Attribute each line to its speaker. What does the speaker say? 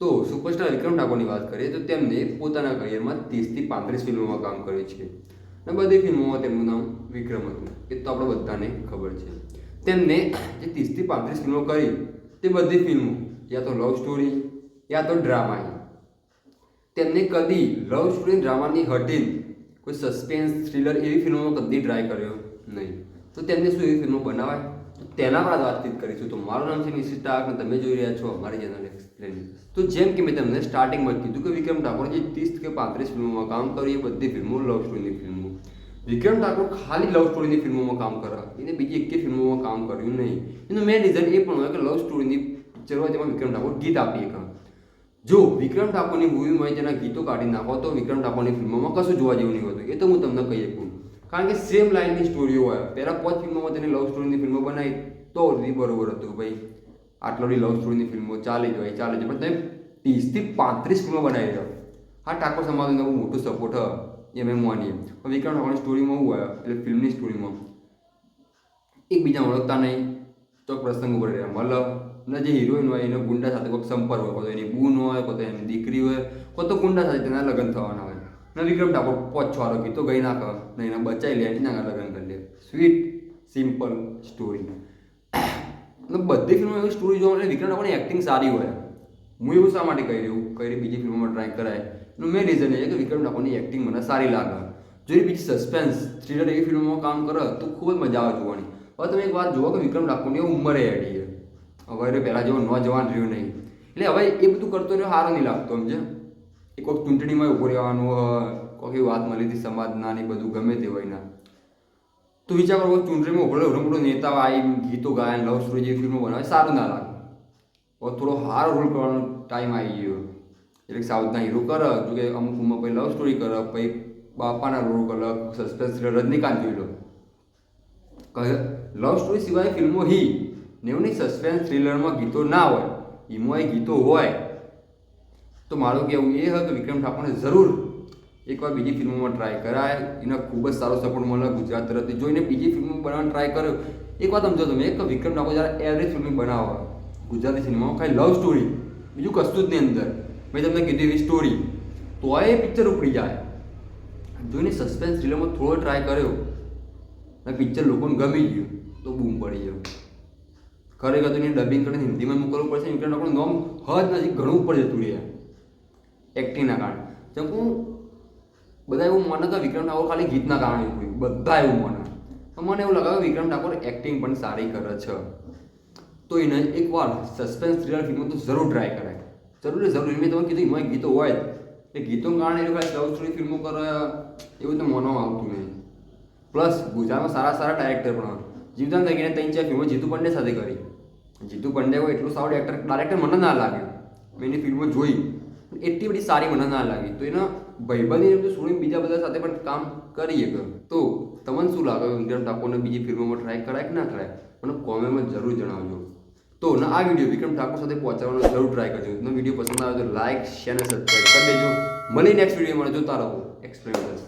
Speaker 1: તો સુપરસ્ટાર વિક્રમ ઠાકોરની વાત કરીએ તો તેમને પોતાના કરિયરમાં 30 થી 35 ફિલ્મોમાં કામ કર્યું છે અને બધી ફિલ્મોમાં તેમનું નામ વિક્રમ હતું. એ તો આપણે બધાને ખબર છે. તેમને જે 30 થી 35 ફિલ્મો કરી તે બધી ફિલ્મો યા તો લવ સ્ટોરી યા તો ડ્રામા. તેમને કદી લવ સ્ટોરી ડ્રામાની હટીને કોઈ સસ્પેન્સ થ્રિલર એવી ફિલ્મોમાં કદી ટ્રાય કર્યો નહીં. તો તેમને શું એવી ફિલ્મો બનાવાય તેના પર વાતચીત કરીશું. તો મારું નામ છે નિશિત ટાક અને તમે જોઈ રહ્યા છો અમારી ચેનલ એક્સપ્લેન. તો જેમ કે મેં તમને સ્ટાર્ટિંગમાં કીધું કે વિક્રમ ઠાકોર જે 30 કે 35 ફિલ્મોમાં કામ કર્યું એ બધી ફિલ્મો લવ સ્ટોરીની ફિલ્મો. વિક્રમ ઠાકોર ખાલી લવ સ્ટોરીની ફિલ્મોમાં કામ કરે, એને બીજી એકેય ફિલ્મોમાં કામ કર્યું નહીં. એનું મેઇન રીઝન એ પણ હોય કે લવ સ્ટોરીની પિક્ચર હોય તેમાં વિક્રમ ઠાકોર ગીત આપી શકે. જો વિક્રમ ઠાકોરની મૂવીમાં જેના ગીતો કાઢી નાખો તો વિક્રમ ઠાકોરની ફિલ્મોમાં કશું જોવા જેવું નહીં હોતું. એ તો હું તમને કહી શકું, કારણ કે સેમ લાઇનની સ્ટોરીઓ હોય. પહેલાં 5 ફિલ્મોમાં તેને લવ સ્ટોરીની ફિલ્મો બનાવી તો બરોબર હતું ભાઈ, આટલો બધી લવ સ્ટોરીની ફિલ્મો ચાલી જાય પણ તમે 30 થી 35 ફિલ્મો બનાવી રહ્યો. હા, ઠાકોર સમાજનું બહુ મોટું સપોર્ટ એ અમે માનીએ, પણ વિક્રમ ઠાકોરની સ્ટોરીમાં શું હોય એટલે ફિલ્મની સ્ટોરીમાં એકબીજા ઓળખતા નહીં, ચોક પ્રસંગ ઉપર રહ્યા મળે અને જે હિરોઈન હોય એનો ગુંડા સાથે કોઈક સંપર્ક હોય, કોઈ એની બૂન હોય, કોઈ એની દીકરી હોય, કોઈ તો ગુંડા સાથે તેના લગ્ન થવાના હોય. અને વિક્રમ ઠાકોર 5-6 ગીતો ગઈ નાખે ને એને બચાવી લે, એના લગ્ન કરી લે. Sweet simple story. બધી ફિલ્મોમાં એવી સ્ટોરી જોવા એટલે વિક્રમ ઠાકોરની એક્ટિંગ સારી હોય. હું એવું શા માટે કહી રહ્યું કઈ બીજી ફિલ્મોમાં ટ્રાય કરાય એનું મેઇન રીઝન એ છે કે વિક્રમ ઠાકોરની એક્ટિંગ મને સારી લાગે. જો એ બીજી સસ્પેન્સ થ્રિલર એવી ફિલ્મોમાં કામ કરે તો ખૂબ જ મજા આવે જોવાની. હવે તમે એક વાત જુઓ કે વિક્રમ ઠાકોરની ઉંમરે એડી છે, હવે પહેલાં જેવો નોજવાન રહ્યો નહીં, એટલે હવે એ બધું કરતો રહ્યો સારો નહીં લાગતો. સમજે, એ કોઈક ચૂંટણીમાં ઉભો રહેવાનું હોય, કોઈ વાત મળી હતી સમાજના ને બધું ગમે તે હોય ના, તો વિચાર કરો ચૂંટણીમાં ઉભો રહ્યો મોટો નેતા આવી ગીતો ગાયન લવ સ્ટોરી જેવી ફિલ્મો બનાવે સારું ના લાગે. હવે થોડો સારો રોલ કરવાનો ટાઈમ આવી ગયો એટલે સાઉથના હીરો કરે, જો કે અમુક ઉંમર પછી લવ સ્ટોરી કરે, પછી બાપાના રોલ કરે, સસ્પેન્સ થ્રિલર રજનીકાંત જોઈ લો. લવ સ્ટોરી સિવાય ફિલ્મો નેવની સસ્પેન્સ થ્રિલરમાં ગીતો ના હોય, એમાં ગીતો હોય તો મારું કહેવું એ હોય કે વિક્રમ ઠાકોરને જરૂર એકવાર બીજી ફિલ્મોમાં ટ્રાય કરાય. એને ખૂબ જ સારો સપોર્ટ મળે ગુજરાત તરફથી. જોઈને બીજી ફિલ્મો બનાવવાનો ટ્રાય કર્યો. એક વાત સમજો તમે કે વિક્રમ ઠાકોર જ્યારે એવરેજ ફિલ્મ બનાવે ગુજરાતી સિનેમામાં ખાલી લવ સ્ટોરી, બીજું કશું જ નહીં અંદર, મેં તમને કીધું એવી સ્ટોરી, તો એ પિક્ચર ઉપડી જાય. જોઈને સસ્પેન્સ થ્રિલરમાં થોડો ટ્રાય કર્યો અને પિક્ચર લોકોને ગમી ગયું તો બૂમ પડી ગયો. ખરેખર તો એને ડબિંગ કરીને હિન્દીમાં મોકલવું પડશે. વિક્રમ ઠાકોરનું નામ હદ નજીક ઘણું ઉપર જતું રહે એક્ટિંગના કારણે. જેમ હું બધા એવું માને કે વિક્રમ ઠાકોર ખાલી ગીતના કારણે એવું, બધા એવું માને, પણ મને એવું લાગે કે વિક્રમ ઠાકોર એક્ટિંગ પણ સારી કરે છે. તો એને એકવાર સસ્પેન્સ થ્રિલર ફિલ્મો તો જરૂર ટ્રાય કરાય. જરૂરી મેં તમે કીધું એમાં ગીતો હોય એ ગીતોના કારણે એ ખાલી લવ સ્ટોરી ફિલ્મો કરે એવું તો માનવામાં આવતું નહીં. પ્લસ ગુજરાતમાં સારા ડાયરેક્ટર પણ હોય. જીવદાન તરીકે 3-4 ફિલ્મો જીતુ પંડે સાથે કરી. જીતુ પંડે હોય એટલું સારું ડાયરેક્ટર મને ના લાગ્યું. મેં એની ફિલ્મો જોઈ, એટલી બધી સારી મને ના લાગી. તો એના ભાઈબંધી તો છોડીને બીજા બધા સાથે પણ કામ કરીએ કે. તો તમને શું લાગે વિક્રમ ઠાકોરને બીજી ફિલ્મોમાં ટ્રાય કરાય કે ના કરાય મને કોમેન્ટમાં જરૂર જણાવજો. તો આ વિડીયો વિક્રમ ઠાકોર સાથે પહોંચાડવાનો જરૂર ટ્રાય કરજો. વિડીયો પસંદ આવે તો લાઇક, શેર અને સબસ્ક્રાઈબ કરી દેજો. મળી નેક્સ્ટ વિડીયોમાં જોતા રહો એક્સપ્લેન કરશે.